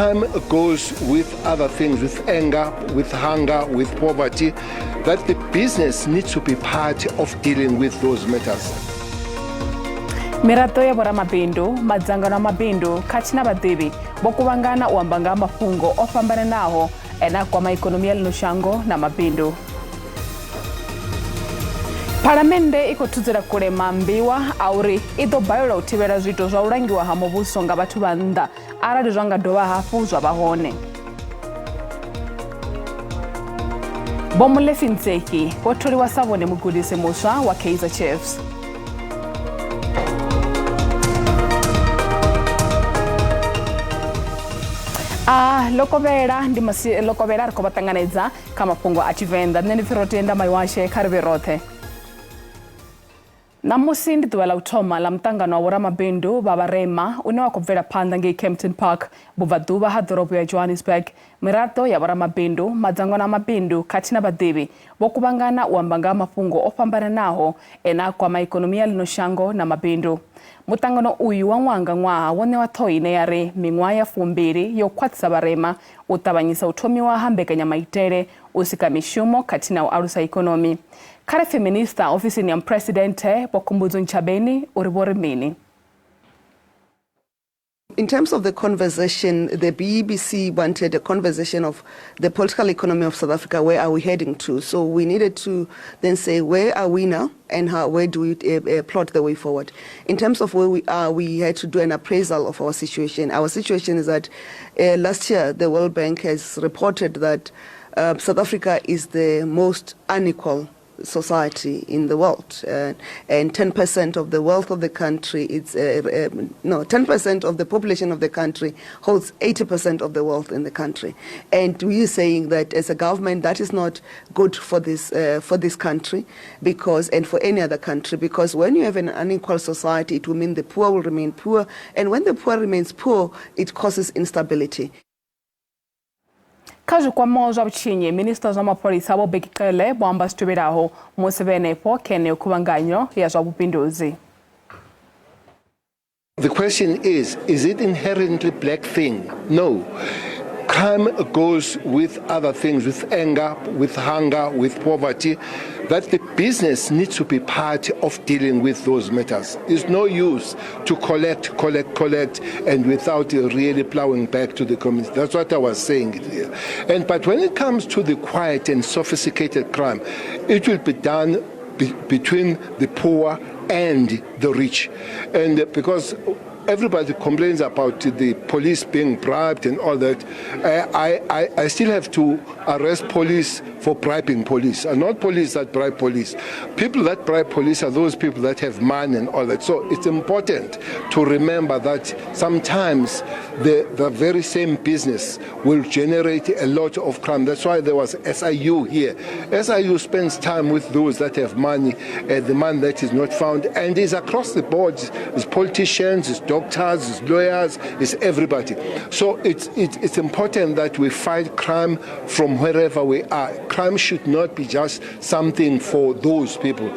crime goes with other things, with anger, with hunger, with poverty, that the business needs to be part of dealing with those matters. Mirato ya mabindu, madzangano mabindu, kachina badibi, bokubangana uambanga Mafhungo ofambane naho, ena kwa maekonomia linushango na mabindu. Parliamentary iko tuzira kurema mbiwa auri ido bayora utibera zwito zwa urangiwa hamo buso nga batu banda arade zwanga doba hafuzwa bahone. Bomule Finzeki, wotori wasabone mugudise musha wa Kaizer Chiefs. Lokobera arkobatanganeza kama Mafhungo a Tshivenda nene firotenda maiwashe karberote. Namusindi tuwela utoma la mtangano wa mabindu babarema unewa kubvera panda nge Kempton Park buvaduba hadorobu ya Johannesburg. Mirato ya mabindu madzangano mabindu katina badibi bokubangana uambanga Mafhungo ofambana naho ena kwa maekonomia linushango na mabindu. Mutangano uyu wa mwanga ngwa wone watoi ne yare mingwaya fumbiri yo kwatsa barema utabanyisa utomi wa hambekanya maitere usikamishumo katina wa arusa ekonomi. Kare feminista ofisi ni presidente bokumbuzo nchabeni uribore mini. In terms of the conversation, the BBC wanted a conversation of the political economy of South Africa. Where are we heading to? So we needed to then say, where are we now and where do we plot the way forward? In terms of where we are, we had to do an appraisal of our situation. Our situation is that last year, the World Bank has reported that South Africa is the most unequal society in the world, and 10% of the wealth of the country, 10% of the population of the country holds 80% of the wealth in the country. And we are saying that as a government, that is not good for this country, and for any other country, because when you have an unequal society, it will mean the poor will remain poor, and when the poor remains poor, it causes instability. Kazu kwa moja buchinye minister za mapolisi abo bekikele bwamba stubiraho musevene po kene ukubanganyo ya za bupinduzi. The question is it inherently black thing? No. Crime goes with other things, with anger, with hunger, with poverty, that the business needs to be part of dealing with those matters. It's no use to collect, and without really plowing back to the community. That's what I was saying here. But when it comes to the quiet and sophisticated crime, it will be done between the poor and the rich. And because everybody complains about the police being bribed and all that, I still have to arrest police for bribing police, and not police that bribe police. People that bribe police are those people that have money and all that. So it's important to remember that sometimes the very same business will generate a lot of crime. That's why there was SIU here. SIU spends time with those that have money, the man that is not found, and is across the board. It's politicians, it's doctors, it's lawyers, it's everybody. So it's important that we fight crime from wherever we are. Crime should not be just something for those people.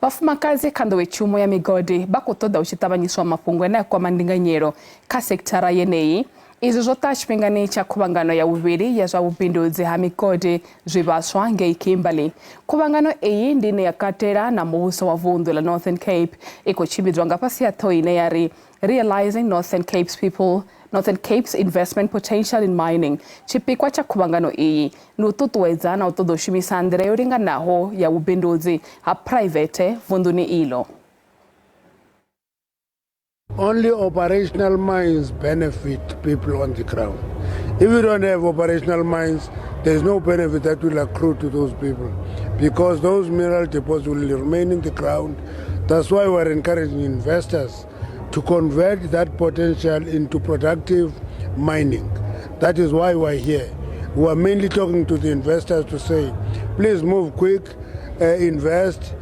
Bafumakazi kando wechumo ya migodi bakutoda uchitabanyiswa Mafhungo na kwa mandinganyero ka sektara yenei izo zota chipingani cha kubangano ya ubiri ya za upinduzi ha migodi zwibaswa nge Kimbali. Kubangano eyi ndine ya katera na muhuso wa vundu la Northern Cape iko chibidwa ngapasi ya toine yari realizing Northern Cape's investment potential in mining. Chipikwa cha kubangano iyi nututuweza na utodoshimisandere yoringa naho ya ubinduzi ha private vunduni ilo. Only operational mines benefit people on the ground. If you don't have operational mines, there is no benefit that will accrue to those people, because those mineral deposits will remain in the ground. That's why we're encouraging investors to convert that potential into productive mining. That is why we're here. We are mainly talking to the investors to say, please move quick, invest,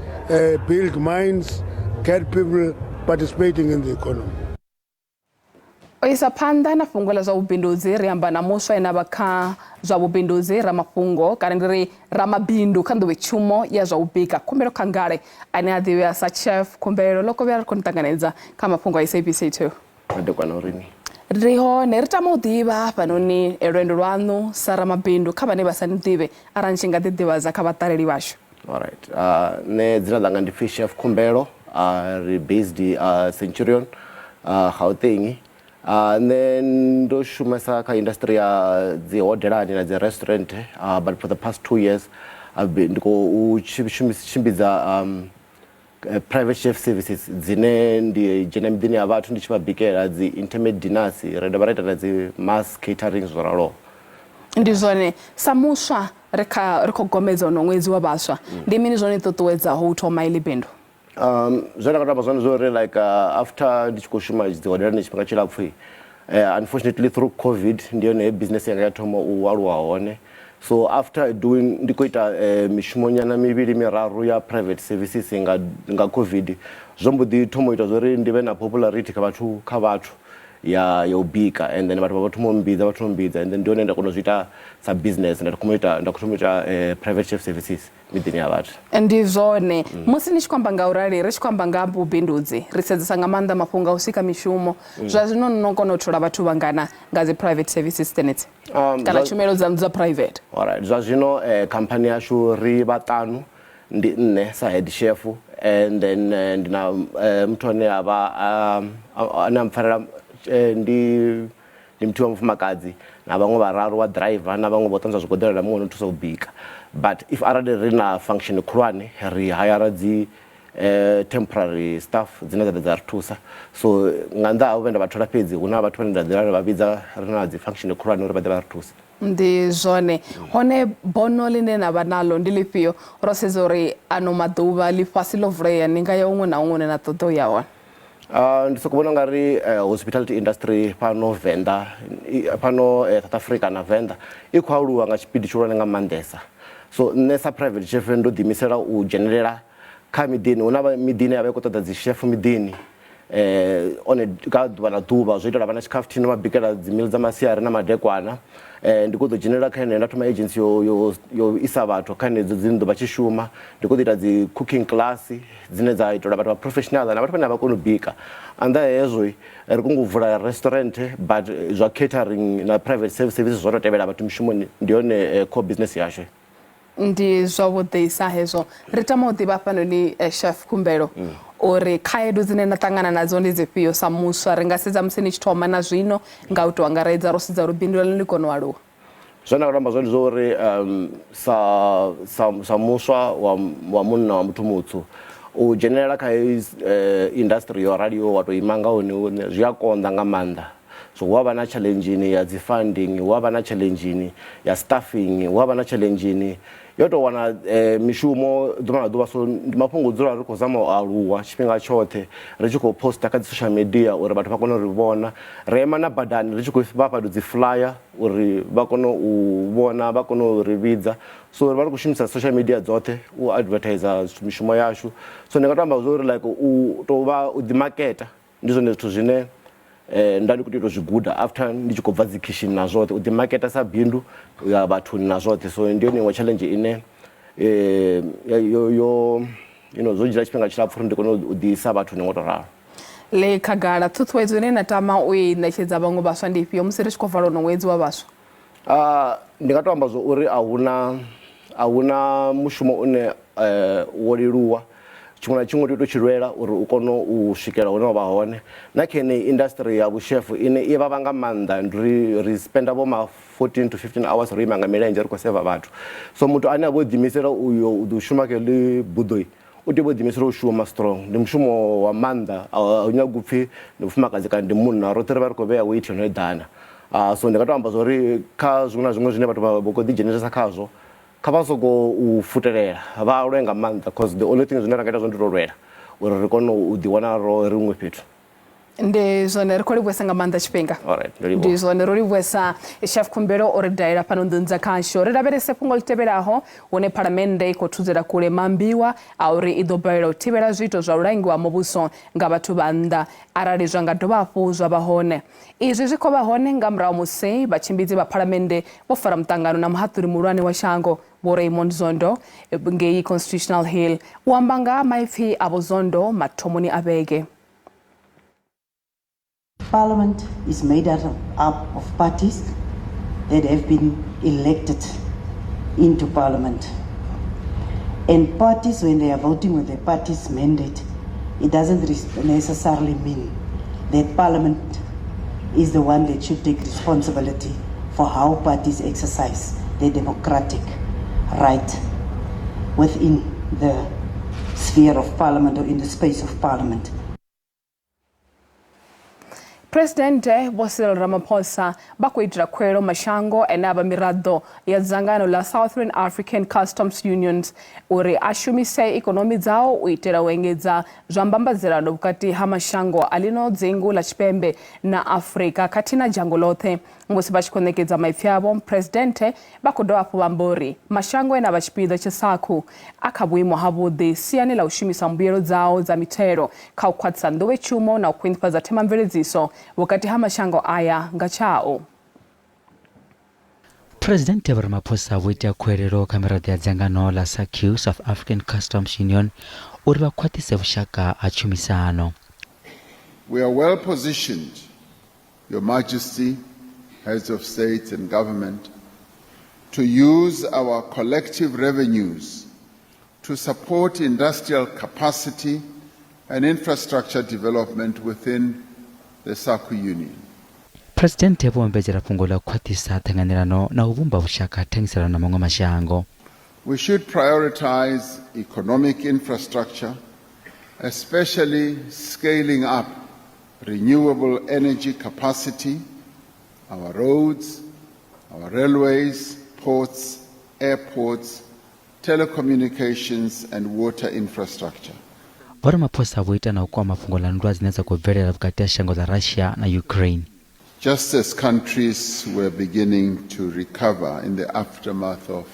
build mines, get people participating in the economy. Oisa panda na fungola za ubinduzi riamba na moswa inabaka za ubinduzi Mafhungo karindiri ramabindu kando wechumo ya za ubika kumbero kangare aniadhiwe asa chef kumbero loko vya kontanganeza kama Mafhungo ya SABC 2. Ade kwa norini. riho ne ri tama u ḓivha hafhanoni lwendo lwaṋu sa ramabindu kha vhane vha sa ni ḓivhe arali tshi nga ḓi ḓivhadza kha vhaṱaleli vhashu. Alright, nṋe dzina ḽanga ndi Chef Khumbelo, ri based Centurion, Gauteng. Nṋe ndo shumesa kha industry ya dzi hodelani na dzi restaurant, but for the past 2 years I've been u tshimbidza private chef services dzine ndi dzhena miḓini ya vhathu ndi tshi vha bikela dzi intimate dinners, ri dovha ra ita na dzi mass catering zwo raloho. Ndi zwone sa muswa ri khou gomedza uno ṅwedzi wa vhaswa, ndi mini zwone ṱuṱuwedzaho u thoma iḽi bindu? Zwine nda tamba zwone zwo ri like after ndi tshi khou shuma dzi hodelani tshifhinga tshilapfhu, unfortunately through COVID ndi yone business yanga ya thoma u aluwa hone. So after doing ndi khou ita mishumo nyana mivhili miraru ya private services nga COVID, zwo mbo ḓi thoma u ita zwo ri ndi vhe na popularity kha vhathu ya u bika, and then vhathu vha thoma u mbidza, and then ndi hone nda kona u zwi ita sa business, nda thoma u ita private chef services miḓini ya vhathu. Ndi zwone musi ni tshi khou amba nga urali ri tshi khou amba nga vhubindudzi ri sedzesa nga maanḓa mafhungo a u sika mishumo, zwa zwino no kona u thola vhathu vhangana nga dzi private services dzenedzi kana tshumelo dza private? Alright, zwa zwino khamphani yashu ri vhaṱanu, ndi nṋe sa head chef, and then ndi na muthu ane avha ane ampfarela ndi muthu wa mufumakadzi na vhaṅwe vhararu wa driver na vhaṅwe vho ṱanzwa zwigoḓelo na muṅwe no thusa u bika. But if arali ri na function khulwane ri hire dzi temporary staff dzine dza ri thusa, so nga nnḓa ha u vhe nda vha thola fhedzi hu na vhathu vhane nda ḓivha vha vhidza ri na dzi function khulwane uri vha ḓe vha ri thusa. Ndi zwone hone bono line na vha naḽo ndi ḽifhio ro sedza uri ano maḓuvha ḽifhasi ḽo vulea ni nga ya huṅwe na huṅwe na ṱoḓa u ya hone? Ndi sokou vhona ungari hospitality industry fhano Venḓa, fhano South Africa na Venḓa i khou aluwa nga tshipidi tshihulwane nga maanḓesa. So nṋe sa private chef ndo ḓiimisela u dzhenelela kha miḓini, hu na miḓini ya vha i khou ṱoḓa dzi chef miḓini one ka ḓuvha na ḓuvha, zwo itela vha na tshikhafuthini vha bikela dzi meal dza masiari na madekwana. Ndi khou ḓo dzhenelela kha nda thoma agency yo isa vhathu kha henedzo dzine ḓo vha tshi shuma, ndi khou ḓo ita dzi cooking class dzine dza itela vhathu vha professional na vhathu vhane vha kona u bika. Anda hezwo ri khou vula restaurant, but zwa catering na private services zwo to tevhela vhathu mishumoni, ndi yone core business yashu. Ndi zwavhuḓi sa hezwo ri tama u ḓivha hafhanoni Chef Khumbelo uri khaedu dzine na ṱangana nadzo ndi dzifhio sa muswa, ri nga sedza musi ni tshi thoma na zwino nga u tou angaredza ro sedza uri bindu ḽi kone u aluwa? Zwine nda amba zwone zwo uri sa muswa wa munna wa muthu mutswu u dzhenelela kha industry yo raliho wa tou ima nga hone zwi a konḓa nga maanḓa. So hu avha na challenge ya dzi funding, hu avha na challenge ya staffing, hu avha na challenge yo to wana mishumo ḓuvha na ḓuvha. So ndi mafhungo dzula ri khou zama u aluwa tshifhinga tshoṱhe ri tshi khou posta kha dzi social media uri vhathu vha kone u ri vhona, ri ema na badani ri tshi khou vha fha dzi flyer uri vha kone u vhona, vha kone u ri vhidza. So ri vha ri khou shumisa social media dzoṱhe u advertiser mishumo yashu. So ndi nga to amba zwo uri like u tou vha u ḓimaketa ndi zwone zwithu zwine nda ndi khou tea u tou zwi guda after ndi tshi khou bva dzi kitchen na zwoṱhe, u ḓimaketa sa bindu ya vhathuni na zwoṱhe. So ndi yone iṅwe challenge ine zwo dzhia tshifhinga tshilapfhu uri ndi kone u ḓisa vhathuni ngo tou ralo. Le khagala ṱhuṱhuwedzo ine na tama u i ṋetshedza vhaṅwe vhaswa ndi ifhio musi ri tshi khou vala uno ṅwedzi wa vhaswa? Ndi nga tou amba zwo uri a huna mushumo une wo leluwa, tshiṅwe na tshiṅwe tou tshi lwela uri u kone u swikela hune wa vha hone. Na kha heneyi industry ya vhushefu ine i vhavha nga maanḓa, ri spenda vho ma 14 to 15 hours ro ima nga milenzhe ri khou seva vhathu. So muthu ane a vho ḓiimisela u ḓo shuma kha ḽi buḓoi u tea u ḓiimisela u shuma strong, ndi mushumo wa maanḓa, a u nyagi u pfhi ndi mufumakadzi kana ndi munna, roṱhe ri vha ri khou vhea weight yo no eḓana. So ndi nga tou amba zwo ri kha zwiṅwe na zwiṅwe zwine vhathu vha khou ḓidzhenisa khazwo kha vha sokou u futelela, vha lwe nga maanḓa, because the only thing zwine ra nga ita zwone ndi tou lwela uri ri kone u ḓiwana ri huṅwe fhethu. Ndi zwone ri khou livhuwesa nga maanḓa tshifhinga. Ndi zwone ro livhuwesa Chef Khumbelo o ri dalela fhano nḓuni dza khasho. Ri lavhelese fhungo ḽi tevhelaho hune Phalamennde i khou thudzela kule mambiwa a uri i ḓo balelwa u thivhela zwiito zwa u langiwa muvhuso nga vhathu vha nnḓa arali zwa nga dovha hafhu zwa vha hone. Izwi zwi khou vha hone nga murahu musi vhatshimbidzi vha Phalamennde vho fara muṱangano na muhaṱuli muhulwane wa shango Vho Raymond Zondo ngei Constitutional Hill. U amba nga maipfi a Vho Zondo mathomoni a vhege. Parliament is made up of parties that have been elected into Parliament. And parties, when they are voting with their party's mandate, it doesn't necessarily mean that Parliament is the one that should take responsibility for how parties exercise their democratic right within the sphere of Parliament or in the space of Parliament. Presidente wa Cyril Ramaphosa bakwitira kwero mashango enaba mirado ya zangano la Southern African Customs Unions uri ashumise ekonomi zao uitera wengeza zwambambazirano bukati ha mashango alino dzengu la Tshipembe na Afrika katina jango lothe musi bachikonekeza maifyabo presidente bakodoa pambori mashango enaba chipido chisaku akabwimo habudi siani la ushimisa mbiro zao za mitero kaukwatsa ndowe chumo na ukwintpa za tema mveleziso wakati hamashango aya ngachao. President Ramaphosa wita kwerero kamera ya zangano la SACU South African Customs Union uriba kwatise bushaka achumisano. We are well positioned, Your Majesty, heads of state and government, to use our collective revenues to support industrial capacity and infrastructure development within the SACU Union. President Ebombezera fungola kwatisa tenganirano na ubumba bushaka tengisirano mongo mashango. We should prioritize economic infrastructure, especially scaling up renewable energy capacity, our roads, our railways, ports, airports, telecommunications and water infrastructure. Ramaphosa wita na ukwa mafungola ndwa zinaweza kuverera bukati ya shango la Russia na Ukraine. Just as countries were beginning to recover in the aftermath of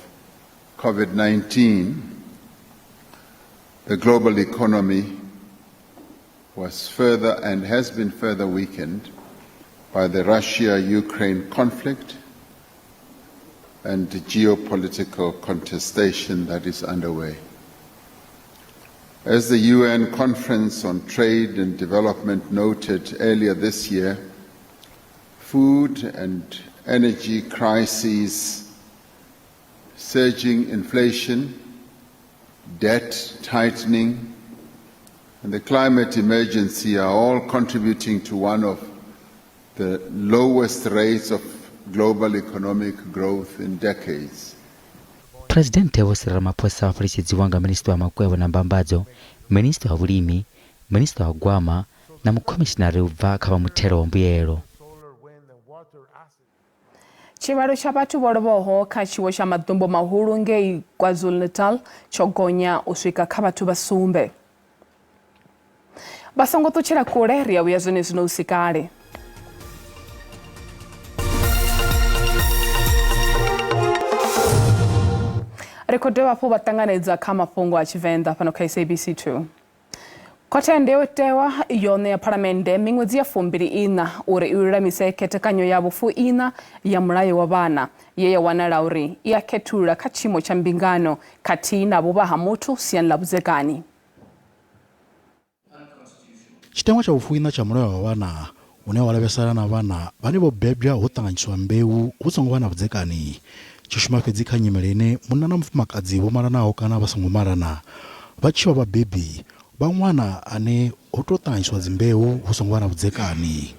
COVID-19, the global economy was further and has been further weakened by the Russia-Ukraine conflict and the geopolitical contestation that is underway. As the UN Conference on Trade and Development noted earlier this year, food and energy crises, surging inflation, debt tightening, and the climate emergency are all contributing to one of the lowest rates of global economic growth in decades. President Cyril Ramaphosa wafurichidziwanga Minister wa Makwebo na Mbambadzo, Minister wa Bulimi, Minister wa Gwama na Mkomishinari uva kaba mutero ombuyero. Chibaro chabatu boroboho kachiwo cha madumbo mahulu nge KwaZulu-Natal chogonya uswika kabatu basumbe. Basongo tuchira kure ria uyazone zino usikare. Rekodewa po batanganeza kama Mafhungo a Tshivenda pano SABC 2. Kotendewe tewa yone ya Parliamentary mingwezi ya 24 uri uramise ketekanyo ya bufu ina ya mulayo wa bana yeye wanala uri ya ketura kachimo cha mbingano katina bubaha mutu sianlabuzekani. Chitengwa cha bufu ina cha mulayo wa bana unewalabesana na bana bani bo bebya utanganyiswa mbeu usongo bana buzekani. Chushimake dzikanyimelene munana mfumakadzi bomaranawo kana basangomarana bachiwa ba baby bamwana ane ototanyiswa zimbeu usongwana budzekani.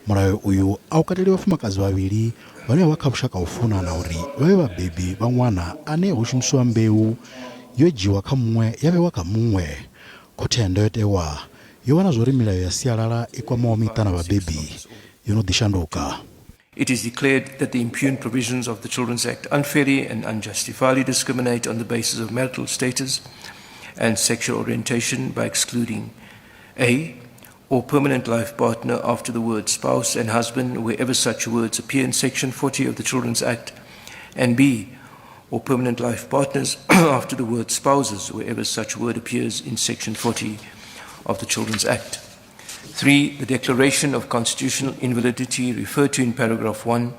Mulayo uyu awukatele bafumakazi babiri bane bakhabushaka ufuna na uri babe ba baby bamwana ane ushimswa mbeu yojiwa kamwe yabe wakamwe kotendo yotewa yona zori milayo ya sialala ikwama mitana ba baby yono dishandoka. It is declared that the impugned provisions of the Children's Act unfairly and unjustifiably discriminate on the basis of marital status and sexual orientation by excluding A, or permanent life partner after the word spouse and husband wherever such words appear in Section 40 of the Children's Act, and B, or permanent life partners after the word spouses wherever such word appears in Section 40 of the Children's Act. 3. The declaration of constitutional invalidity referred to in paragraph 1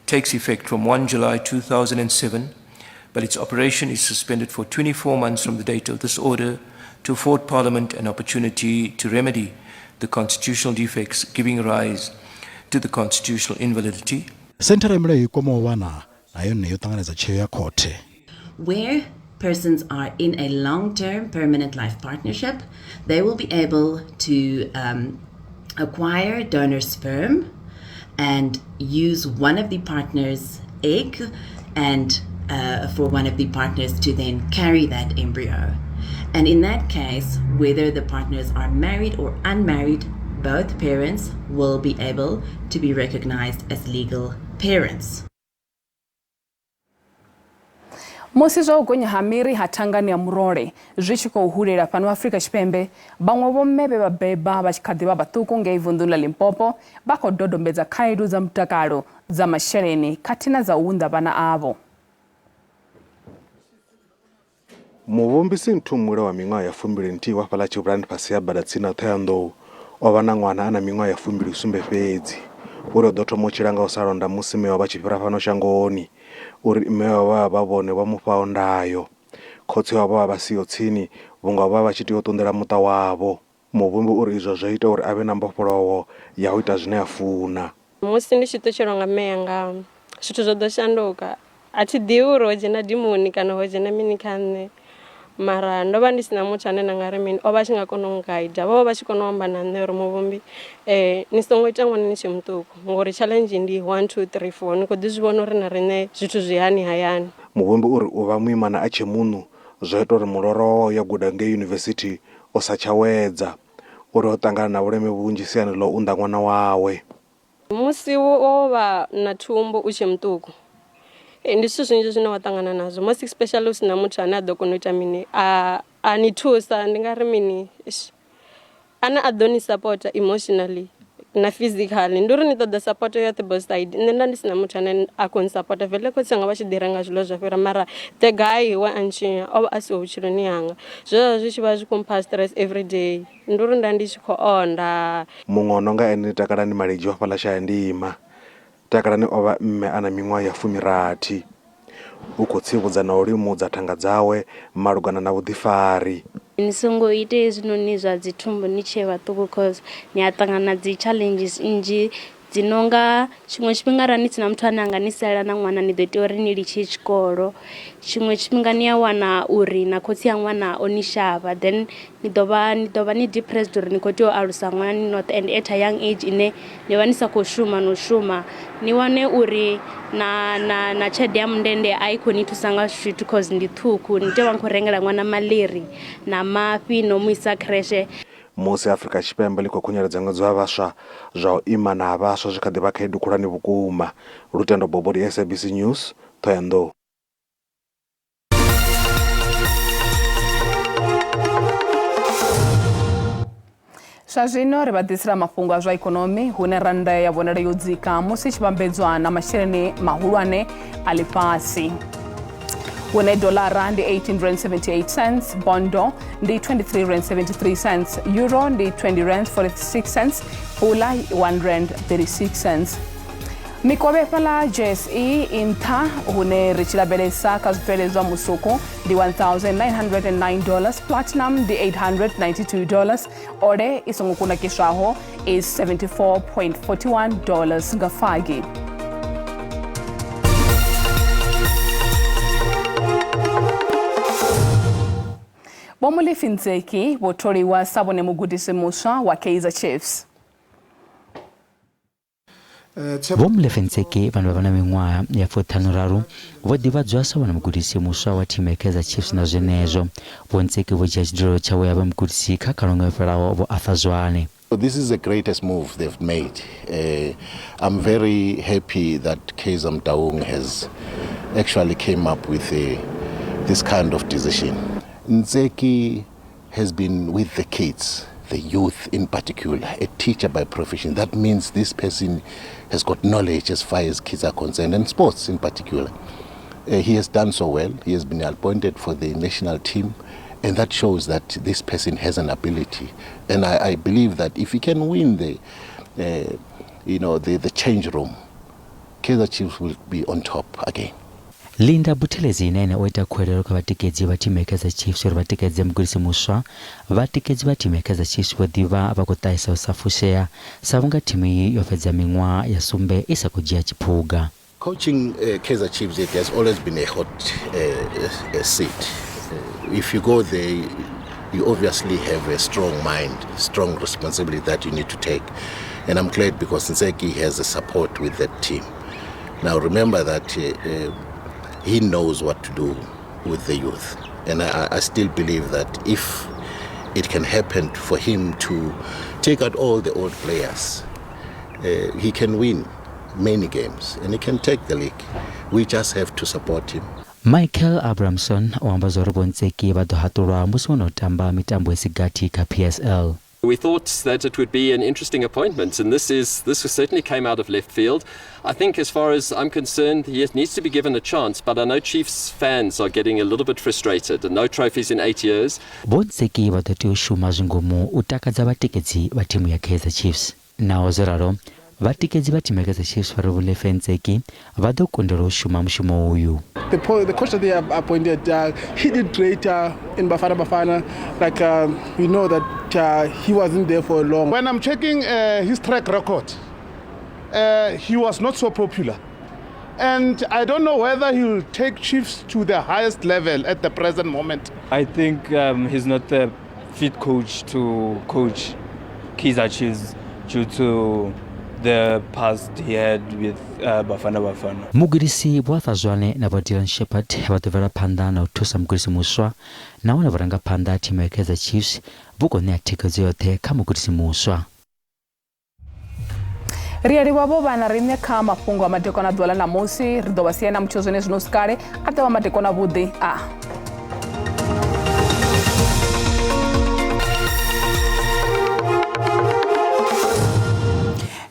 takes effect from 1 July 2007, but its operation is suspended for 24 months from the date of this order to afford Parliament an opportunity to remedy the constitutional defects giving rise to the constitutional invalidity. senthara imele ikomo vana nayo neyo tanganedza tsheo ya khothe. Where persons are in a long-term permanent life partnership, they will be able to acquire donor sperm and use one of the partner's egg and for one of the partners to then carry that embryo. And in that case, whether the partners are married or unmarried, both parents will be able to be recognized as legal parents. Musi zwa u gonya ha miri ha thangani ya murole zwi tshi khou hulela fhano Afrika Tshipembe, vhaṅwe vhommebe vha beba vha tshi kha ḓi vha vhaṱuku ngei vunḓuni ḽa Limpopo vha khou dodombedza khaedu dza mutakalo dza masheleni khathihi na dza u unḓa vhana avho. Muvhumbisi Nthumule wa miṅwaha ya 22 wa fhaḽa Tshivhurani fhasi ya bada tsini na Thohoyandou o vha na ṅwana a na miṅwaha ya 27 fhedzi uri o ḓo thoma u tshila nga u sa londa musi mme vha tshi fhira fhano shangoni uri mme vha vhone vha mufhaho ndayo khotsi vha vha siho tsini vhunga vha tshi tea u ṱunḓela muṱa wavho. Muvhumbi uri izwo zwo ita uri avhe na mbofholowo ya u ita zwine a funa. Musi ndi tshi ṱutshelwa nga mme yanga zwithu zwo ḓo shanduka, a thi ḓivhi uri ho dzhena dimoni kana ho dzhena mini kha nṋe, mara ndo vha ndi sina muthu ane na nga ri mini o vha tshi nga kona u guide, vho vha tshi kona u amba na nṋe uri muvhumbi ni songo ita ṅwana ni tshe muṱuku ngori challenge ndi 1 2 3 4 ni khou ḓi zwi vhona uri na riṋe zwithu zwi hani hayani. Muvhumbi uri u vha muimana a tshe muno zwo ita uri muloro ya guda ngei yunivesithi o sa tsha wedza uri o ṱangana na vhuleme vhunzhi siani ḽo unḓa ṅwana wawe. Musi wo vha na thumbu u tshe muṱuku ndi zwithu zwinzhi zwine wa ṱangana nazwo, most especially u sina muthu ane a ḓo kona u ita mini a ni thusa, ndi nga ri mini ane a ḓo ni support emotionally na physically. Ndi uri ni ṱoḓa support yoṱhe both side, nṋe nda ndi sina muthu ane a khou support vele khotsi anga vha tshi ḓi renga zwiḽiwa zwa fhira, mara the guy we antshinya o vha a siho vhutshiloni hanga, zwezwo zwi tshi vha zwi khou mpha stress every day, ndi uri nda ndi tshi khou onda. Muṅwe no nga ene takalani Maledzhi wa fhaḽa Shayandima, takalani o vha mme ana miṅwaha ya 16 u khou tsivhudza na u limudza thanga dzawe malugana na vhuḓifari. Ni songo ite hezwinoni zwa dzi thumbu ni tshe vhaṱuku cause ni a ṱangana na dzi challenges nnzhi dzi nonga tshiṅwe tshifhinga ra ni sina muthu ane anga ni sala na ṅwana ni ḓo tea uri ni litshe tshikolo, tshiṅwe tshifhinga ni a wana uri na khotsi ya ṅwana o ni shavha, then ni ḓovha ni depressed uri ni khou tea u alusa ṅwana ni noṱhe and at a young age ine ni vha ni sa khou shuma no shuma, ni wane uri na tshelede ya mundende a i khou ni thusa nga zwithu cause ndi ṱhukhu, ni tea u vha ni khou rengela ṅwana maḽiri na mafhi no mu isa kreshe. Musi Afrika Tshipembe ḽi khou khunyeledza ṅwedzi wa vhaswa zwa u imana ha vhaswa zwi kha ḓi vha khaedu khulwane vhukuma. Lutendo Bobodi, SABC News, Thohoyandou. Zwa zwino ri vha ḓisela mafhungo a zwa ikonomi hune rannda ya vhonala yo dzika musi tshi vhambedzwa na masheleni mahulwane a ḽifhasi. Hune dolara ndi 18.78 cents, bondo ndi 23.73 cents, euro ndi 20.46 pula 1.36 cents. Mikovhe fhaḽa JSE i nṱha hune ri tshi lavhelesa kha zwibveledzwa musuku ndi $1,909, platinum ndi $892, ore i songo kunakiswaho is $74.41 nga fagi. Vho Molefi Ntseki vho tholiwa sa vhone mugudisi muswa wa Kaizer Chiefs. Vho Molefi Ntseki vhane vha vha na miṅwaha ya 43 vho ḓivhadzwa sa vhone mugudisi muswa wa thimu ya Kaizer Chiefs na zwenezwo. Vho Ntseki vho dzhia tshidulilo tshawe ya vha mugudisi kha khalaṅwaha yo fhelaho vho Arthur Zwane. This is the greatest move they've made. I'm very happy that Kaizer Mtaung has actually came up with this kind of decision. Ntseki has been with the kids, the youth in particular, a teacher by profession. That means this person has got knowledge as far as kids are concerned, and sports in particular. He has done so well. He has been appointed for the national team, and that shows that this person has an ability. And I believe that if he can win the change room, Kaizer Chiefs will be on top again. Linda Buthelezi nene oita kwerero kwa vatikedzi va timu ya Kaizer Chiefs uri vatikedze mugurisi muswa vatikedzi va timu ya Kaizer Chiefs vodiva vakutaisa usafusheya savunga timu iyi yofedza minwa ya sumbe isa kujia chipuga. Coaching Kaizer Chiefs, it has always been a hot seat. If you go there, you obviously have a strong mind, strong responsibility that you need to take. And I'm glad because Nseki has a support with that team. Now remember that he knows what to do with the youth. And I still believe that if it can happen for him to take out all the old players, he can win many games and he can take the league. We just have to support him. Michael Abramson wambazo orobo Nseki vadohaturwa musono tamba mitambo esigati ka PSL. We thought that it would be an interesting appointment, and this certainly came out of left field. I think as far as I'm concerned, he needs to be given a chance, but I know Chiefs fans are getting a little bit frustrated. No trophies in 8 years. Nseki vadoti ushuma zungumu utakadza vatikedzi va timu ya Kaizer Chiefs. Nao zeraro vatikedzi va timu ya Kaizer Chiefs varivule Nseki vadokondera ushuma mushumo uyu. The coach that they have appointed, he did great in Bafana. Like we know that he wasn't there for long. When I'm checking his track record, he was not so popular. And I don't know whether he will take Chiefs to the highest level at the present moment. I think he's not the fit coach to coach Kaizer Chiefs due to the past he had with Bafana. Mugirisi bwathazwane na Dylan Shepherd vatovera panda na utusa mugirisi muswa na wana varanga panda timu ya Kaizer Chiefs vuko ne atikezo yote kama mugirisi muswa. Riari wabo bana rimne kama Mafhungo amateko na dwala na mosi rido wasiena mchozo ne znuskare ata wamateko na bude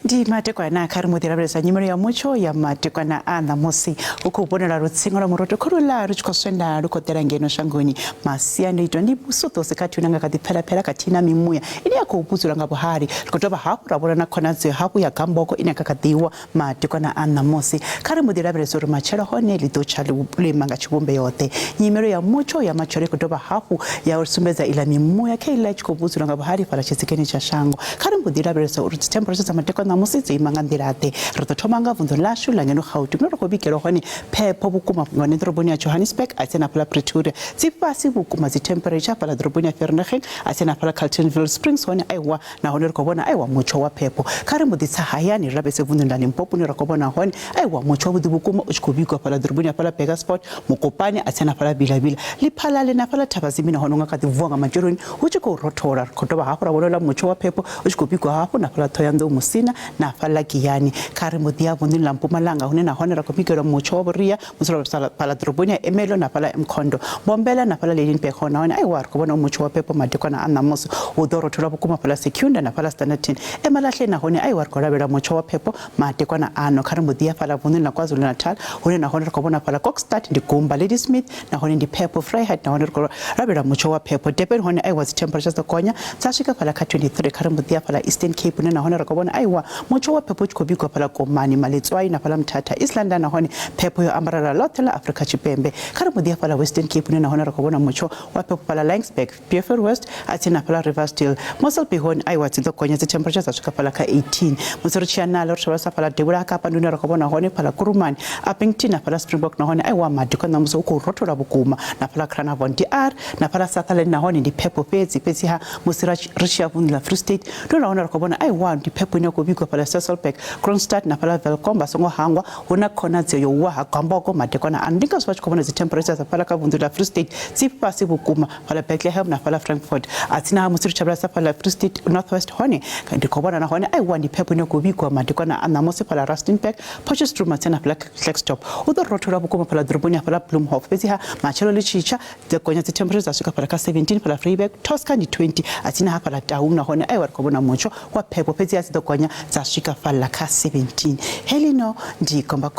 Di matekwana kari mudirabeleza nyimero ya mucho ya matekwana ana mosi uko ubonera rutsingo la muroto korula ruchikoswenda rukotera ngeno shangoni masiano ito ndi busoto sekati unanga kati pera katina mimuya ini yako ubuzura ngabo hari rukotoba hapu rabona na konaze hapu ya kamboko ina kakadiwa matekwana ana mosi kari mudirabeleza rumachero hone lidochali ulemanga chibumbe yote nyimero ya mucho ya machore kutoba hapu ya usumbeza ila mimuya ke ila chikobuzura ngabo hari para chisikeni cha shango kari mudirabeleza urutemperature za matekwana musitsi imangandirate rotothomanga vundo lashu langeno khauti mno rokobikelo hone phepho bukuma ngone droboni ya Johannesburg atsena pala Pretoria tsipasi bukuma zi temperature pala droboni ya Vereeniging atsena pala Carletonville Springs hone aiwa na hone rokobona aiwa mucho wa phepho kare muditsa hayani rabese vundo ndani Limpopo ni rokobona hone aiwa mucho wa bukuma uchikobikwa pala droboni ya pala Pegasport mukopani atsena pala Bilabila liphala lena pala Thabazimina hone ngakati vuanga majoroni uchiko rotora khotoba hapo rabola mucho wa phepho uchikobikwa hapo na pala Thoyando Musina na pala Giyani kare mudia vundi la Mpumalanga hone na hone rakopikelo mucho wa Boria musolo pala droboni ya Emelo na pala Mkhondo Bombela na pala Lilin Pekona hone aiwa rokobona mucho wa phepho matekwana anamoso udoro thola bukuma pala Secunda na pala Standard 10 emalahle na hone aiwa korabela mucho wa phepho matekwana ano kare mudia pala vundi la KwaZulu Natal hone na hone rakobona pala Kokstad ndikumba Lady Smith na hone ndi phepho Freiheit na hone korabela mucho wa phepho Durban hone aiwa zi temperatures to konya tsashika pala ka 23 kare mudia pala Eastern Cape na hone rakobona aiwa mucho wa phepho chikobikwa pala Komani Maletswai na pala Mthatha Islanda na hone phepho yo ambarala lotela Africa Chipembe kare mudia pala Western Cape na hone rakobona mucho wa phepho pala Langsberg Beaufort West atina pala Riversdale Moselby hone aiwa tsindo konya zi temperatures tsashika pala ka 18 musorichiana lotsa pala Debura ka panduna rakobona hone pala Kurumani Appington na pala Springbok na hone aiwa madiko na muso uko rotora bukuma na pala Cranavon DR na pala Sutherland na hone ndi phepho pezi ha musirachi vunila Free State na hone rakobona aiwa ndi phepho ino kubikwa pala Sasolburg Kronstadt na pala Velkomba songo hangwa hona khona zeyo wa hakamboko madekona andika swachikobona zi temperatures pala ka vundula Free State tsipasi bukuma pala Bethlehem na pala Frankfurt atina musirichi pala Free State Northwest hone kandi kobona na hone aiwa ndi phepho ino kubikwa madekona anamosi pala Rustenburg Potchefstroom atina pala Klerksdorp udo rotora bukuma pala Droboni pala Bloemhof ha machelo lichicha de konya zi temperatures asuka pala ka 17 pala Vryburg Toscany 20 atina pala Taung na hone aiwa kobona mucho wa phepho pezi ya konya zashika fala ka 17 helino ndi komba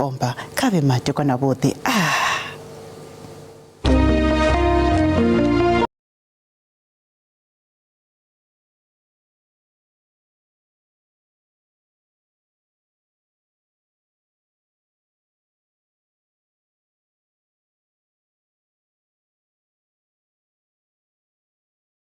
kabe mate kona bote